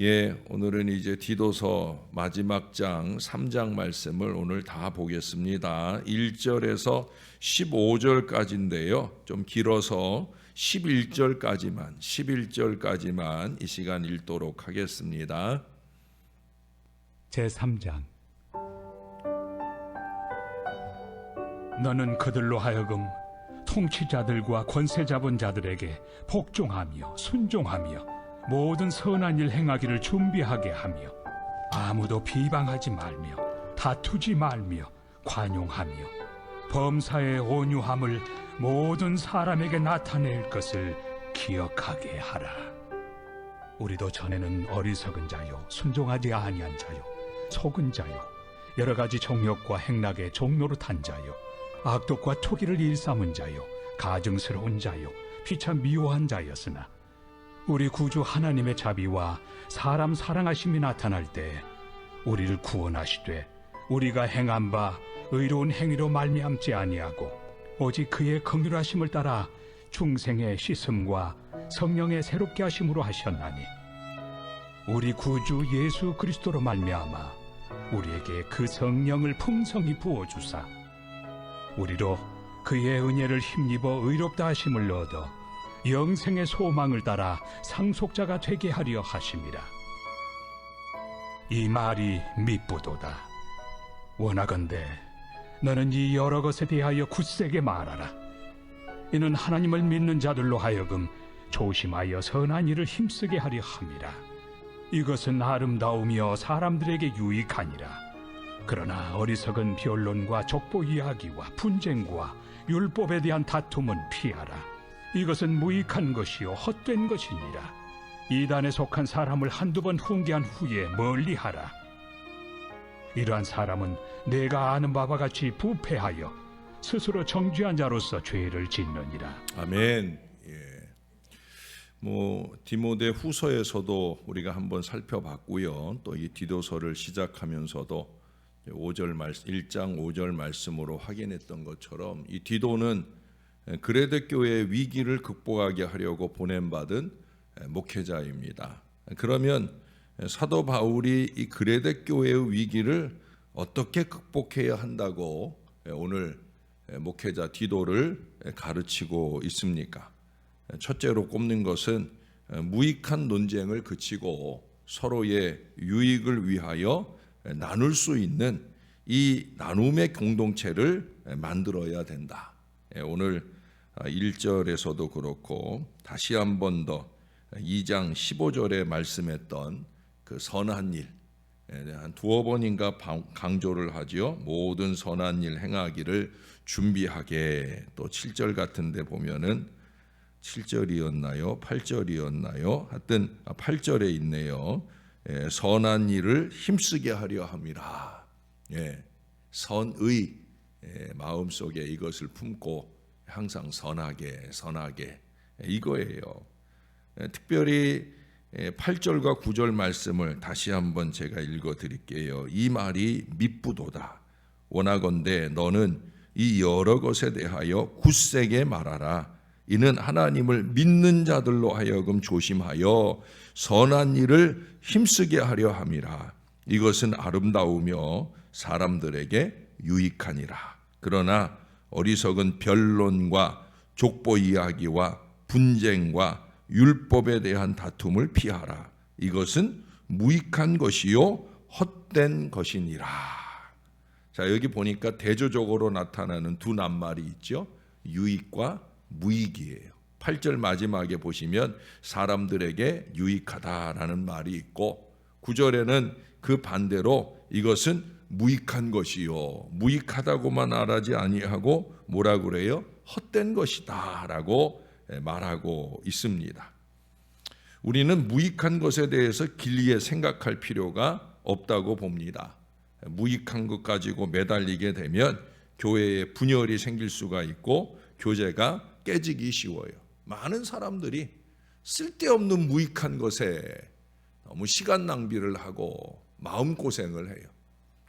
오늘은 이제 디도서 마지막 장 3장 말씀을 오늘 다 보겠습니다. 1절에서 15절까지인데요. 좀 길어서 11절까지만 이 시간 읽도록 하겠습니다. 제3장. 너는 그들로 하여금 통치자들과 권세 잡은 자들에게 복종하며 순종하며 모든 선한 일 행하기를 준비하게 하며 아무도 비방하지 말며 다투지 말며 관용하며 범사의 온유함을 모든 사람에게 나타낼 것을 기억하게 하라. 우리도 전에는 어리석은 자요 순종하지 아니한 자요 속은 자요 여러 가지 정욕과 행락의 종노릇한 자요 악독과 투기를 일삼은 자요 가증스러운 자요 피차 미워한 자였으나 우리 구주 하나님의 자비와 사람 사랑하심이 나타날 때 우리를 구원하시되 우리가 행한 바 의로운 행위로 말미암지 아니하고 오직 그의 긍휼하심을 따라 중생의 씻음과 성령의 새롭게 하심으로 하셨나니 우리 구주 예수 그리스도로 말미암아 우리에게 그 성령을 풍성히 부어주사 우리로 그의 은혜를 힘입어 의롭다 하심을 얻어 영생의 소망을 따라 상속자가 되게 하려 하심이라. 이 말이 미쁘도다. 원하건대 너는 이 여러 것에 대하여 굳세게 말하라. 이는 하나님을 믿는 자들로 하여금 조심하여 선한 일을 힘쓰게 하려 함이라. 이것은 아름다우며 사람들에게 유익하니라. 그러나 어리석은 변론과 족보 이야기와 분쟁과 율법에 대한 다툼은 피하라. 이것은 무익한 것이요 헛된 것이니라. 이단에 속한 사람을 한두 번 훈계한 후에 멀리하라. 이러한 사람은 내가 아는 바와 같이 부패하여 스스로 정죄한 자로서 죄를 짓느니라. 아멘. 디모데 후서에서도 우리가 한번 살펴봤고요. 또 이 디도서를 시작하면서도 1장 5절 말씀으로 확인했던 것처럼 이 디도는 그레데 교회의 위기를 극복하게 하려고 보냄받은 목회자입니다. 그러면 사도 바울이 이 그레데 교회의 위기를 어떻게 극복해야 한다고 오늘 목회자 디도를 가르치고 있습니까? 첫째로 꼽는 것은 무익한 논쟁을 그치고 서로의 유익을 위하여 나눌 수 있는 이 나눔의 공동체를 만들어야 된다. 오늘 1절에서도 그렇고 다시 한 번 더 2장 15절에 말씀했던 그 선한 일 한 두어 번인가 강조를 하지요. 모든 선한 일 행하기를 준비하게. 또 7절 같은 데 보면은 7절이었나요? 8절이었나요? 하여튼 8절에 있네요. 선한 일을 힘쓰게 하려 함이라. 선의 마음속에 이것을 품고 항상 선하게 이거예요. 특별히 8절과 9절 말씀을 다시 한번 제가 읽어 드릴게요. 이 말이 미쁘도다. 원하건대 너는 이 여러 것에 대하여 굳세게 말하라. 이는 하나님을 믿는 자들로 하여금 조심하여 선한 일을 힘쓰게 하려 함이라. 이것은 아름다우며 사람들에게 유익하니라. 그러나 어리석은 변론과 족보 이야기와 분쟁과 율법에 대한 다툼을 피하라. 이것은 무익한 것이요 헛된 것이니라. 자, 여기 보니까 대조적으로 나타나는 두 낱말이 있죠. 유익과 무익이에요. 8절 마지막에 보시면 사람들에게 유익하다라는 말이 있고 9절에는 그 반대로 이것은 무익한 것이요 무익하다고만 말하지 아니하고 뭐라 그래요? 헛된 것이다 라고 말하고 있습니다. 우리는 무익한 것에 대해서 길게 생각할 필요가 없다고 봅니다. 무익한 것 가지고 매달리게 되면 교회에 분열이 생길 수가 있고 교제가 깨지기 쉬워요. 많은 사람들이 쓸데없는 무익한 것에 너무 시간 낭비를 하고 마음고생을 해요.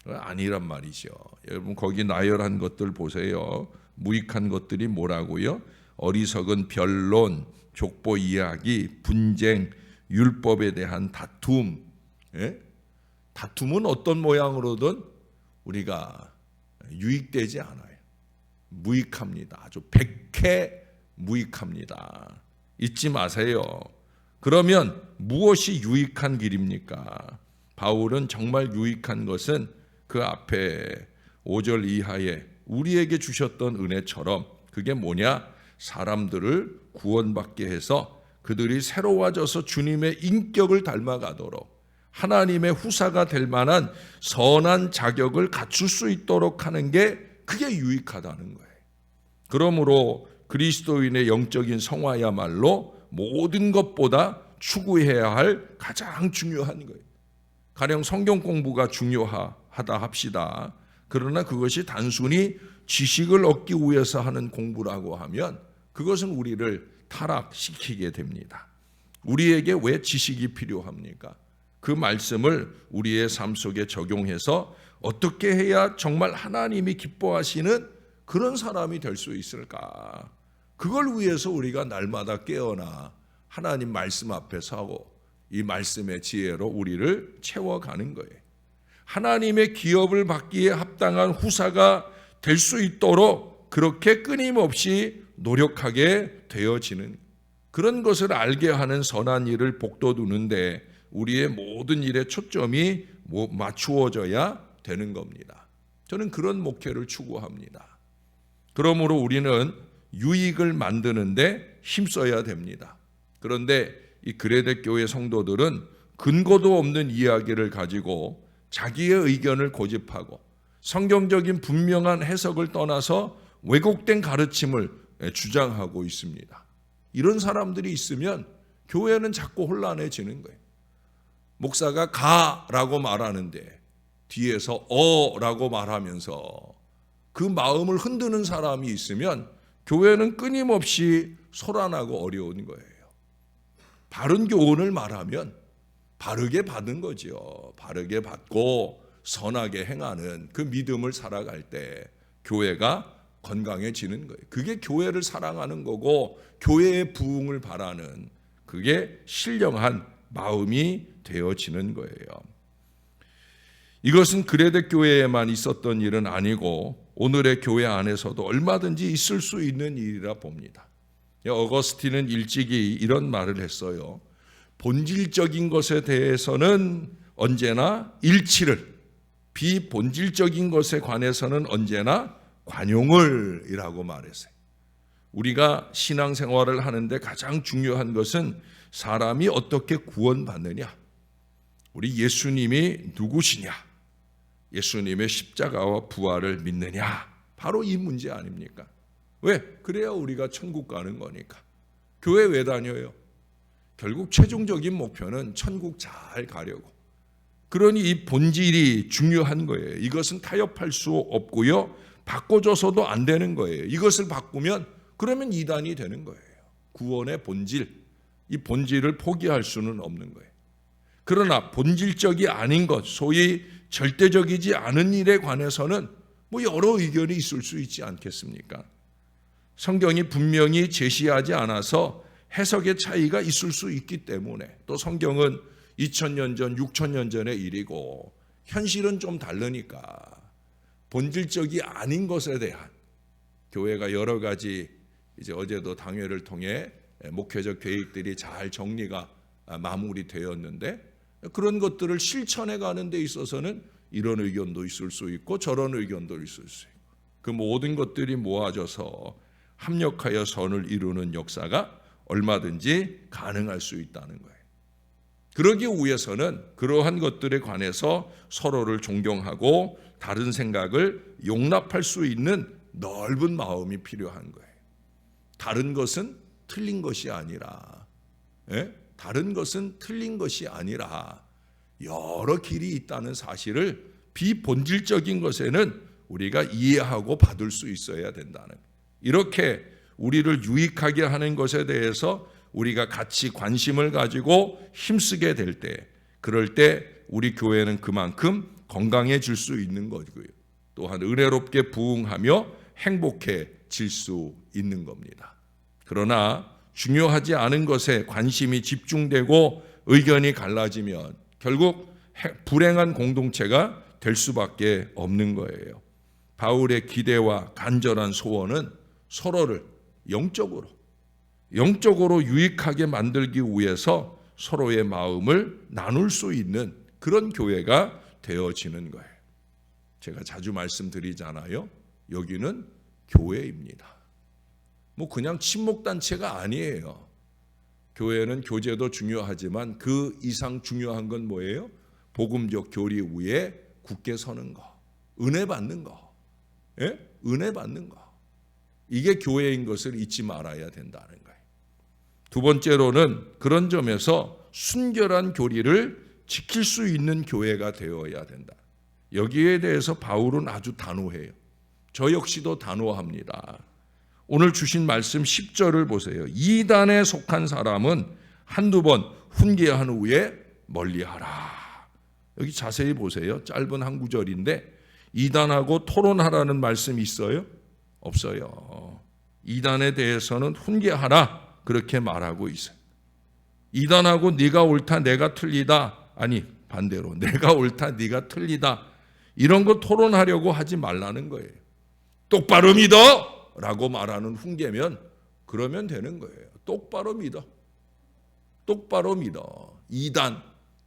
아니란 말이죠. 여러분 거기 나열한 것들 보세요. 무익한 것들이 뭐라고요? 어리석은 변론, 족보 이야기, 분쟁, 율법에 대한 다툼, 다툼은 어떤 모양으로든 우리가 유익되지 않아요. 무익합니다. 아주 백해 무익합니다. 잊지 마세요. 그러면 무엇이 유익한 길입니까? 바울은 정말 유익한 것은 그 앞에 5절 이하에 우리에게 주셨던 은혜처럼 그게 뭐냐? 사람들을 구원받게 해서 그들이 새로워져서 주님의 인격을 닮아가도록 하나님의 후사가 될 만한 선한 자격을 갖출 수 있도록 하는 게 그게 유익하다는 거예요. 그러므로 그리스도인의 영적인 성화야말로 모든 것보다 추구해야 할 가장 중요한 거예요. 가령 성경 공부가 중요하다 합시다. 그러나 그것이 단순히 지식을 얻기 위해서 하는 공부라고 하면 그것은 우리를 타락시키게 됩니다. 우리에게 왜 지식이 필요합니까? 그 말씀을 우리의 삶 속에 적용해서 어떻게 해야 정말 하나님이 기뻐하시는 그런 사람이 될 수 있을까? 그걸 위해서 우리가 날마다 깨어나 하나님 말씀 앞에 서고 이 말씀의 지혜로 우리를 채워가는 거예요. 하나님의 기업을 받기에 합당한 후사가 될 수 있도록 그렇게 끊임없이 노력하게 되어지는 그런 것을 알게 하는 선한 일을 복돋우는데 우리의 모든 일에 초점이 맞추어져야 되는 겁니다. 저는 그런 목회를 추구합니다. 그러므로 우리는 유익을 만드는데 힘써야 됩니다. 그런데 이 그레데 교회 성도들은 근거도 없는 이야기를 가지고 자기의 의견을 고집하고 성경적인 분명한 해석을 떠나서 왜곡된 가르침을 주장하고 있습니다. 이런 사람들이 있으면 교회는 자꾸 혼란해지는 거예요. 목사가 가라고 말하는데 뒤에서 어라고 말하면서 그 마음을 흔드는 사람이 있으면 교회는 끊임없이 소란하고 어려운 거예요. 바른 교훈을 말하면 바르게 받은 거죠. 바르게 받고 선하게 행하는 그 믿음을 살아갈 때 교회가 건강해지는 거예요. 그게 교회를 사랑하는 거고 교회의 부흥을 바라는 그게 신령한 마음이 되어지는 거예요. 이것은 그레데 교회에만 있었던 일은 아니고 오늘의 교회 안에서도 얼마든지 있을 수 있는 일이라 봅니다. 어거스틴은 일찍이 이런 말을 했어요. 본질적인 것에 대해서는 언제나 일치를, 비본질적인 것에 관해서는 언제나 관용을 이라고 말했어요. 우리가 신앙생활을 하는데 가장 중요한 것은 사람이 어떻게 구원받느냐, 우리 예수님이 누구시냐, 예수님의 십자가와 부활을 믿느냐, 바로 이 문제 아닙니까? 왜? 그래야 우리가 천국 가는 거니까. 교회 왜 다녀요? 결국 최종적인 목표는 천국 잘 가려고. 그러니 이 본질이 중요한 거예요. 이것은 타협할 수 없고요. 바꿔줘서도 안 되는 거예요. 이것을 바꾸면 그러면 이단이 되는 거예요. 구원의 본질, 이 본질을 포기할 수는 없는 거예요. 그러나 본질적이 아닌 것, 소위 절대적이지 않은 일에 관해서는 여러 의견이 있을 수 있지 않겠습니까? 성경이 분명히 제시하지 않아서 해석의 차이가 있을 수 있기 때문에, 또 성경은 2000년 전, 6000년 전의 일이고 현실은 좀 다르니까 본질적이 아닌 것에 대한 교회가 여러 가지 이제 어제도 당회를 통해 목회적 계획들이 잘 정리가 마무리되었는데 그런 것들을 실천해 가는 데 있어서는 이런 의견도 있을 수 있고 저런 의견도 있을 수 있고 그 모든 것들이 모아져서 합력하여 선을 이루는 역사가 얼마든지 가능할 수 있다는 거예요. 그러기 위해서는 그러한 것들에 관해서 서로를 존경하고 다른 생각을 용납할 수 있는 넓은 마음이 필요한 거예요. 다른 것은 틀린 것이 아니라, 다른 것은 틀린 것이 아니라 여러 길이 있다는 사실을 비본질적인 것에는 우리가 이해하고 받을 수 있어야 된다는, 이렇게 우리를 유익하게 하는 것에 대해서 우리가 같이 관심을 가지고 힘쓰게 될 때, 그럴 때 우리 교회는 그만큼 건강해질 수 있는 거고요. 또한 은혜롭게 부흥하며 행복해질 수 있는 겁니다. 그러나 중요하지 않은 것에 관심이 집중되고 의견이 갈라지면 결국 불행한 공동체가 될 수밖에 없는 거예요. 바울의 기대와 간절한 소원은 서로를 영적으로 유익하게 만들기 위해서 서로의 마음을 나눌 수 있는 그런 교회가 되어지는 거예요. 제가 자주 말씀드리잖아요. 여기는 교회입니다. 뭐 그냥 친목단체가 아니에요. 교회는 교제도 중요하지만 그 이상 중요한 건 뭐예요? 복음적 교리 위에 굳게 서는 거, 은혜 받는 거, 은혜 받는 거. 이게 교회인 것을 잊지 말아야 된다는 거예요. 두 번째로는 그런 점에서 순결한 교리를 지킬 수 있는 교회가 되어야 된다. 여기에 대해서 바울은 아주 단호해요. 저 역시도 단호합니다. 오늘 주신 말씀 10절을 보세요. 이단에 속한 사람은 한두 번 훈계한 후에 멀리하라. 여기 자세히 보세요. 짧은 한 구절인데 이단하고 토론하라는 말씀이 있어요? 없어요. 이단에 대해서는 훈계하라 그렇게 말하고 있어요. 이단하고 네가 옳다 내가 틀리다, 아니 반대로 내가 옳다 네가 틀리다, 이런 거 토론하려고 하지 말라는 거예요. 똑바로 믿어 라고 말하는 훈계면 그러면 되는 거예요. 똑바로 믿어. 똑바로 믿어. 이단,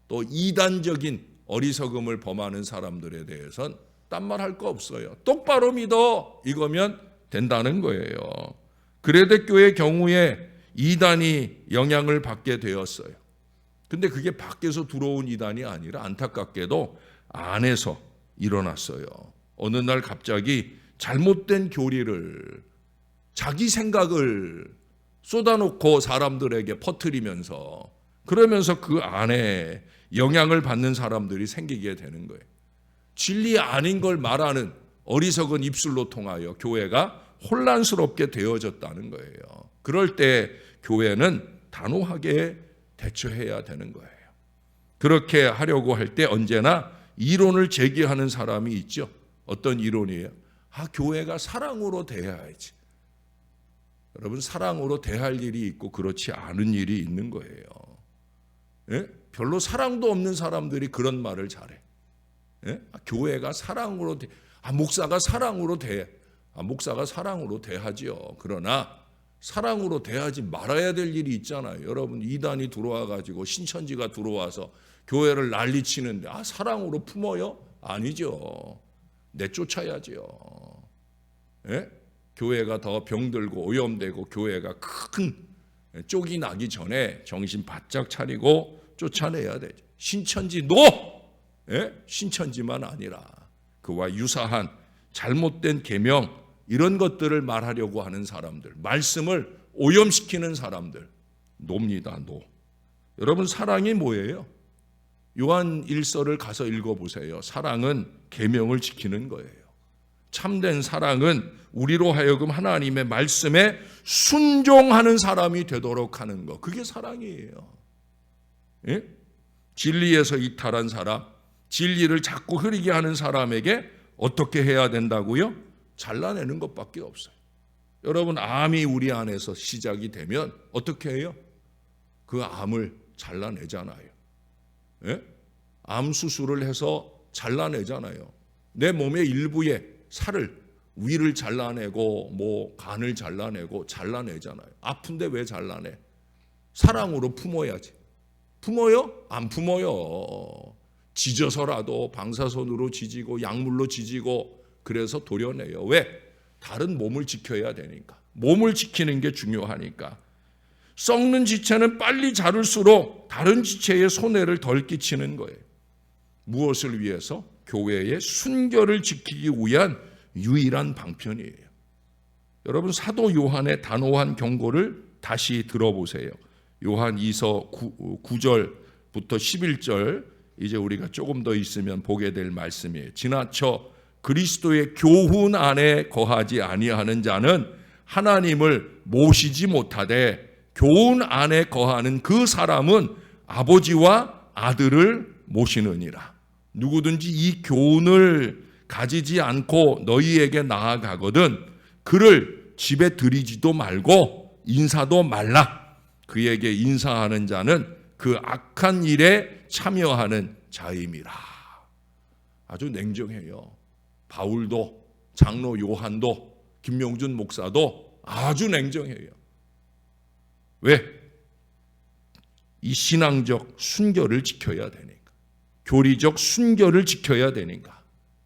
또 이단적인 어리석음을 범하는 사람들에 대해서는 딴 말 할 거 없어요. 똑바로 믿어 이거면 된다는 거예요. 그레데 경우에 이단이 영향을 받게 되었어요. 근데 그게 밖에서 들어온 이단이 아니라 안타깝게도 안에서 일어났어요. 어느 날 갑자기 잘못된 교리를, 자기 생각을 쏟아놓고 사람들에게 퍼뜨리면서, 그러면서 그 안에 영향을 받는 사람들이 생기게 되는 거예요. 진리 아닌 걸 말하는 어리석은 입술로 통하여 교회가 혼란스럽게 되어졌다는 거예요. 그럴 때 교회는 단호하게 대처해야 되는 거예요. 그렇게 하려고 할 때 언제나 이론을 제기하는 사람이 있죠. 어떤 이론이에요? 교회가 사랑으로 대해야지. 여러분, 사랑으로 대할 일이 있고 그렇지 않은 일이 있는 거예요. 예? 별로 사랑도 없는 사람들이 그런 말을 잘해. 예? 교회가 사랑으로 목사가 사랑으로 대해. 목사가 사랑으로 대하지요. 그러나 사랑으로 대하지 말아야 될 일이 있잖아요. 여러분, 이단이 들어와 가지고 신천지가 들어와서 교회를 난리치는데 사랑으로 품어요? 아니죠. 내쫓아야죠. 예? 교회가 더 병들고 오염되고 교회가 큰 쪽이 나기 전에 정신 바짝 차리고 쫓아내야 되죠. 신천지 노! 예? 신천지만 아니라 그와 유사한 잘못된 계명, 이런 것들을 말하려고 하는 사람들, 말씀을 오염시키는 사람들, 노입니다. 노. 여러분, 사랑이 뭐예요? 요한 1서를 가서 읽어보세요. 사랑은 계명을 지키는 거예요. 참된 사랑은 우리로 하여금 하나님의 말씀에 순종하는 사람이 되도록 하는 거, 그게 사랑이에요. 예? 진리에서 이탈한 사람, 진리를 자꾸 흐리게 하는 사람에게 어떻게 해야 된다고요? 잘라내는 것밖에 없어요. 여러분, 암이 우리 안에서 시작이 되면 어떻게 해요? 그 암을 잘라내잖아요. 예? 암 수술을 해서 잘라내잖아요. 내 몸의 일부의 살을, 위를 잘라내고 간을 잘라내잖아요. 아픈데 왜 잘라내? 사랑으로 품어야지. 품어요? 안 품어요. 지져서라도 방사선으로 지지고 약물로 지지고 그래서 도려내요. 왜? 다른 몸을 지켜야 되니까. 몸을 지키는 게 중요하니까. 썩는 지체는 빨리 자를수록 다른 지체의 손해를 덜 끼치는 거예요. 무엇을 위해서? 교회의 순결을 지키기 위한 유일한 방편이에요. 여러분, 사도 요한의 단호한 경고를 다시 들어보세요. 요한 2서 9절부터 11절, 이제 우리가 조금 더 있으면 보게 될 말씀이에요. 지나쳐 그리스도의 교훈 안에 거하지 아니하는 자는 하나님을 모시지 못하되 교훈 안에 거하는 그 사람은 아버지와 아들을 모시느니라. 누구든지 이 교훈을 가지지 않고 너희에게 나아가거든 그를 집에 들이지도 말고 인사도 말라. 그에게 인사하는 자는 그 악한 일에 참여하는 자임이라. 아주 냉정해요. 바울도, 장로 요한도, 김명준 목사도 아주 냉정해요. 왜? 이 신앙적 순결을 지켜야 되니까. 교리적 순결을 지켜야 되니까.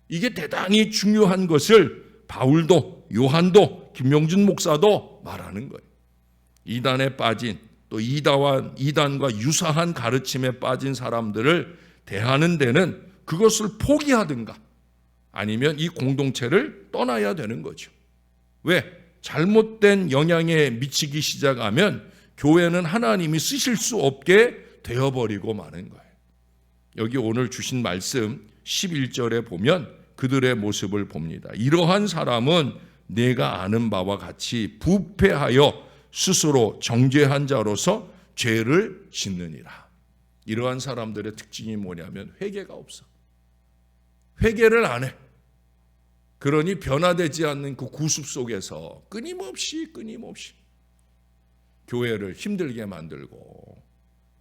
이게 대단히 중요한 것을 바울도, 요한도, 김명준 목사도 말하는 거예요. 이단에 빠진, 또 이단과 유사한 가르침에 빠진 사람들을 대하는 데는 그것을 포기하든가 아니면 이 공동체를 떠나야 되는 거죠. 왜? 잘못된 영향에 미치기 시작하면 교회는 하나님이 쓰실 수 없게 되어버리고 마는 거예요. 여기 오늘 주신 말씀 11절에 보면 그들의 모습을 봅니다. 이러한 사람은 내가 아는 바와 같이 부패하여 스스로 정죄한 자로서 죄를 짓느니라. 이러한 사람들의 특징이 뭐냐면 회개가 없어. 회개를 안 해. 그러니 변화되지 않는 그 구습 속에서 끊임없이 교회를 힘들게 만들고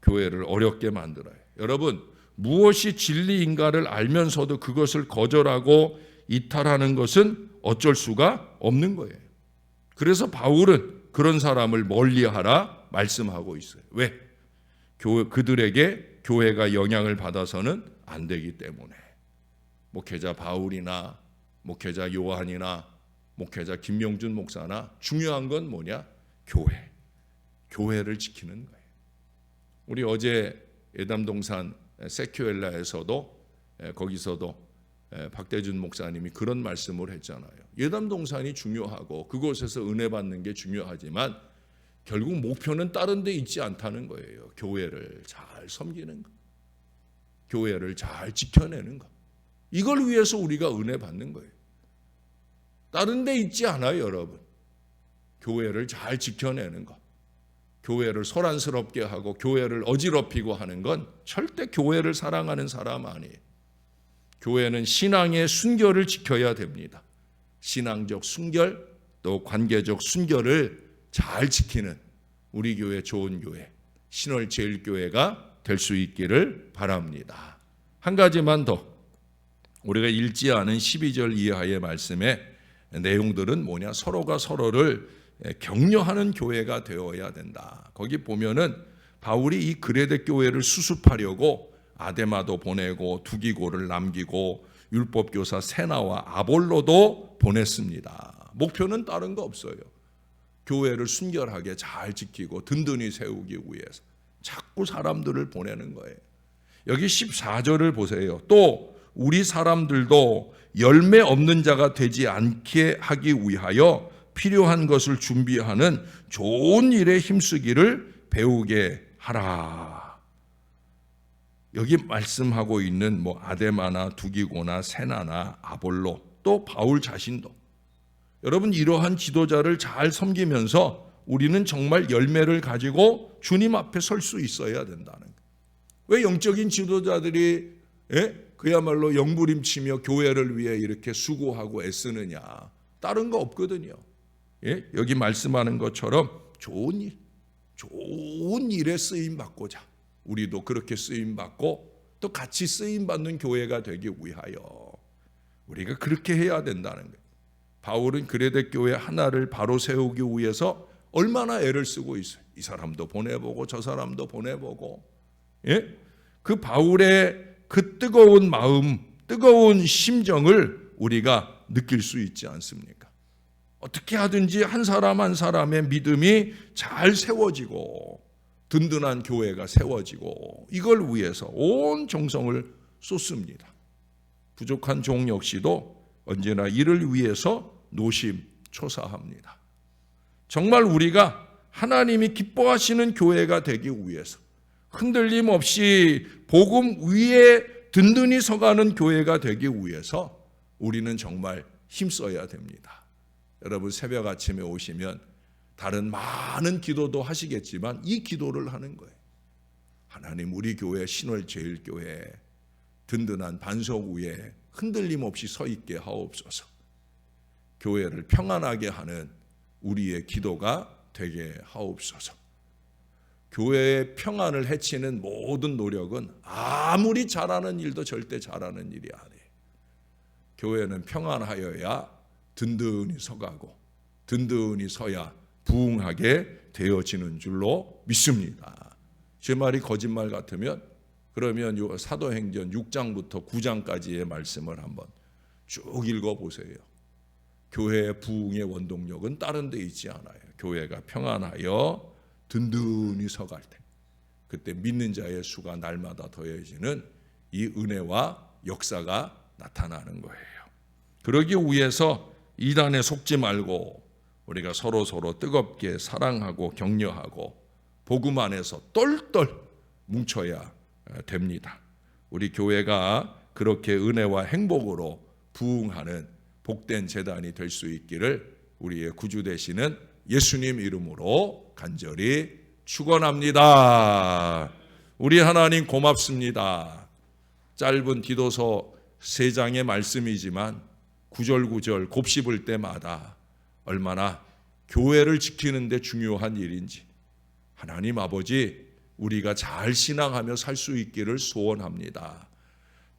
교회를 어렵게 만들어요. 여러분, 무엇이 진리인가를 알면서도 그것을 거절하고 이탈하는 것은 어쩔 수가 없는 거예요. 그래서 바울은 그런 사람을 멀리하라 말씀하고 있어요. 왜? 그들에게 교회가 영향을 받아서는 안 되기 때문에. 목회자 바울이나 목회자 요한이나 목회자 김명준 목사나 중요한 건 뭐냐? 교회를 지키는 거예요. 우리 어제 예담동산 세큐엘라에서도 거기서도 박대준 목사님이 그런 말씀을 했잖아요. 예담동산이 중요하고 그곳에서 은혜 받는 게 중요하지만 결국 목표는 다른 데 있지 않다는 거예요. 교회를 잘 섬기는 거, 교회를 잘 지켜내는 거, 이걸 위해서 우리가 은혜 받는 거예요. 다른 데 있지 않아요, 여러분. 교회를 잘 지켜내는 것, 교회를 소란스럽게 하고 교회를 어지럽히고 하는 건 절대 교회를 사랑하는 사람 아니에요. 교회는 신앙의 순결을 지켜야 됩니다. 신앙적 순결, 또 관계적 순결을 잘 지키는 우리 교회 좋은 교회, 신월제일교회가 될 수 있기를 바랍니다. 한 가지만 더, 우리가 읽지 않은 12절 이하의 말씀의 내용들은 뭐냐? 서로가 서로를 격려하는 교회가 되어야 된다. 거기 보면은 바울이 이 그레데 교회를 수습하려고 아데마도 보내고 두기고를 남기고 율법교사 세나와 아볼로도 보냈습니다. 목표는 다른 거 없어요. 교회를 순결하게 잘 지키고 든든히 세우기 위해서 자꾸 사람들을 보내는 거예요. 여기 14절을 보세요. 또 우리 사람들도 열매 없는 자가 되지 않게 하기 위하여 필요한 것을 준비하는 좋은 일에 힘쓰기를 배우게 하라. 여기 말씀하고 있는 아데마나 두기고나 세나나 아볼로, 또 바울 자신도, 여러분, 이러한 지도자를 잘 섬기면서 우리는 정말 열매를 가지고 주님 앞에 설 수 있어야 된다는 거예요. 왜 영적인 지도자들이 그야말로 영부림치며 교회를 위해 이렇게 수고하고 애쓰느냐? 다른 거 없거든요. 여기 말씀하는 것처럼 좋은 일에 쓰임 받고자 우리도 그렇게 쓰임 받고 또 같이 쓰임 받는 교회가 되기 위하여 우리가 그렇게 해야 된다는 거예요. 바울은 그레데 교회 하나를 바로 세우기 위해서 얼마나 애를 쓰고 있어요. 이 사람도 보내보고 저 사람도 보내보고. 그 바울의 그 뜨거운 마음, 뜨거운 심정을 우리가 느낄 수 있지 않습니까? 어떻게 하든지 한 사람 한 사람의 믿음이 잘 세워지고 든든한 교회가 세워지고 이걸 위해서 온 정성을 쏟습니다. 부족한 종 역시도 언제나 이를 위해서 노심초사합니다. 정말 우리가 하나님이 기뻐하시는 교회가 되기 위해서 흔들림 없이 복음 위에 든든히 서가는 교회가 되기 위해서 우리는 정말 힘써야 됩니다. 여러분, 새벽 아침에 오시면 다른 많은 기도도 하시겠지만 이 기도를 하는 거예요. 하나님, 우리 교회 신월제일교회 든든한 반석 위에 흔들림 없이 서 있게 하옵소서. 교회를 평안하게 하는 우리의 기도가 되게 하옵소서. 교회의 평안을 해치는 모든 노력은 아무리 잘하는 일도 절대 잘하는 일이 아니에요. 교회는 평안하여야 든든히 서가고 든든히 서야 부흥하게 되어지는 줄로 믿습니다. 제 말이 거짓말 같으면 그러면 사도행전 6장부터 9장까지의 말씀을 한번 쭉 읽어보세요. 교회의 부흥의 원동력은 다른 데 있지 않아요. 교회가 평안하여 든든히 서갈 때, 그때 믿는 자의 수가 날마다 더해지는 이 은혜와 역사가 나타나는 거예요. 그러기 위해서 이단에 속지 말고 우리가 서로 뜨겁게 사랑하고 격려하고 복음 안에서 똘똘 뭉쳐야 됩니다. 우리 교회가 그렇게 은혜와 행복으로 부흥하는 복된 재단이 될 수 있기를 우리의 구주 되시는 예수님 이름으로 간절히 축원합니다. 우리 하나님 고맙습니다. 짧은 디도서 3장의 말씀이지만 구절구절 곱씹을 때마다 얼마나 교회를 지키는 데 중요한 일인지 하나님 아버지 우리가 잘 신앙하며 살 수 있기를 소원합니다.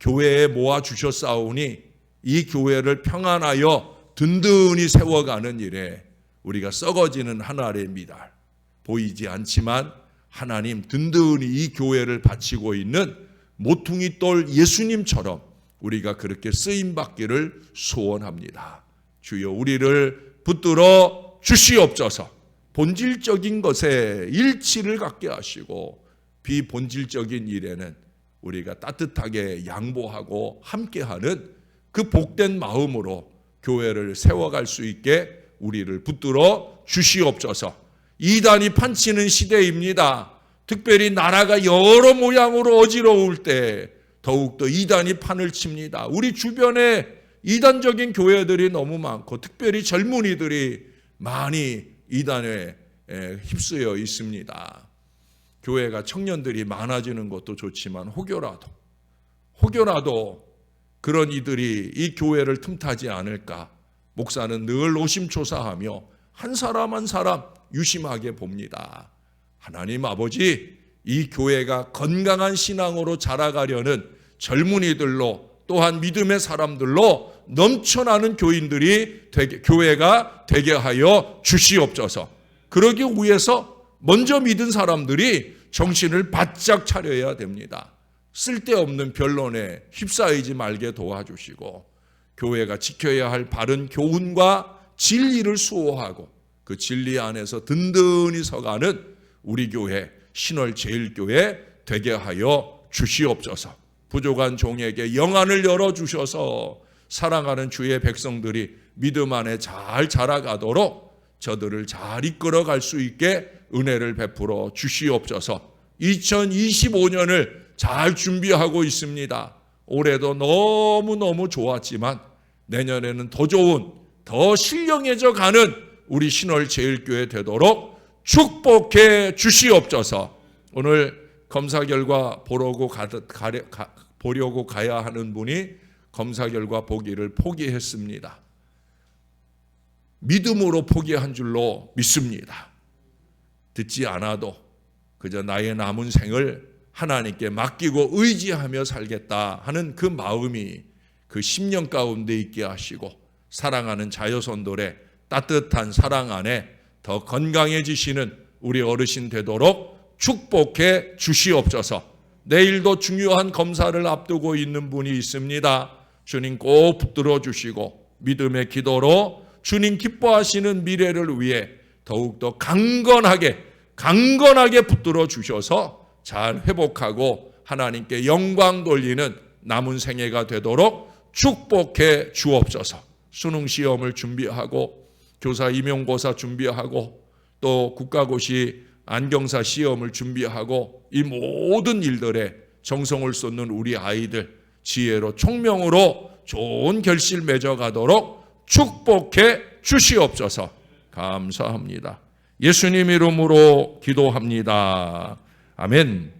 교회에 모아주셨사오니 이 교회를 평안하여 든든히 세워가는 일에 우리가 썩어지는 하늘의 미달 보이지 않지만 하나님 든든히 이 교회를 바치고 있는 모퉁이 돌 예수님처럼 우리가 그렇게 쓰임받기를 소원합니다. 주여 우리를 붙들어 주시옵소서. 본질적인 것에 일치를 갖게 하시고 비본질적인 일에는 우리가 따뜻하게 양보하고 함께하는 그 복된 마음으로 교회를 세워갈 수 있게 우리를 붙들어 주시옵소서. 이단이 판치는 시대입니다. 특별히 나라가 여러 모양으로 어지러울 때 더욱더 이단이 판을 칩니다. 우리 주변에 이단적인 교회들이 너무 많고 특별히 젊은이들이 많이 이단에 휩쓰여 있습니다. 교회가 청년들이 많아지는 것도 좋지만 혹여라도 그런 이들이 이 교회를 틈타지 않을까 목사는 늘 노심초사하며 한 사람 한 사람 유심하게 봅니다. 하나님 아버지 이 교회가 건강한 신앙으로 자라가려는 젊은이들로 또한 믿음의 사람들로 넘쳐나는 교회가 되게 하여 주시옵소서. 그러기 위해서 먼저 믿은 사람들이 정신을 바짝 차려야 됩니다. 쓸데없는 변론에 휩싸이지 말게 도와주시고 교회가 지켜야 할 바른 교훈과 진리를 수호하고 그 진리 안에서 든든히 서가는 우리 교회 신월제일교회 되게 하여 주시옵소서. 부족한 종에게 영안을 열어주셔서 사랑하는 주의 백성들이 믿음 안에 잘 자라가도록 저들을 잘 이끌어갈 수 있게 은혜를 베풀어 주시옵소서. 2025년을 잘 준비하고 있습니다. 올해도 너무너무 좋았지만 내년에는 더 좋은 더 신령해져 가는 우리 신월제일교회 되도록 축복해 주시옵소서. 오늘 검사 결과 보려고 가야 하는 분이 검사 결과 보기를 포기했습니다. 믿음으로 포기한 줄로 믿습니다. 듣지 않아도 그저 나의 남은 생을 하나님께 맡기고 의지하며 살겠다 하는 그 마음이 그 10년 가운데 있게 하시고 사랑하는 자녀손들의 따뜻한 사랑 안에 더 건강해지시는 우리 어르신 되도록 축복해 주시옵소서. 내일도 중요한 검사를 앞두고 있는 분이 있습니다. 주님 꼭 붙들어 주시고 믿음의 기도로 주님 기뻐하시는 미래를 위해 더욱더 강건하게 붙들어 주셔서 잘 회복하고 하나님께 영광 돌리는 남은 생애가 되도록 축복해 주옵소서. 수능 시험을 준비하고 교사 임용고사 준비하고 또 국가고시 안경사 시험을 준비하고 이 모든 일들에 정성을 쏟는 우리 아이들 지혜로 총명으로 좋은 결실 맺어가도록 축복해 주시옵소서. 감사합니다. 예수님 이름으로 기도합니다. 아멘.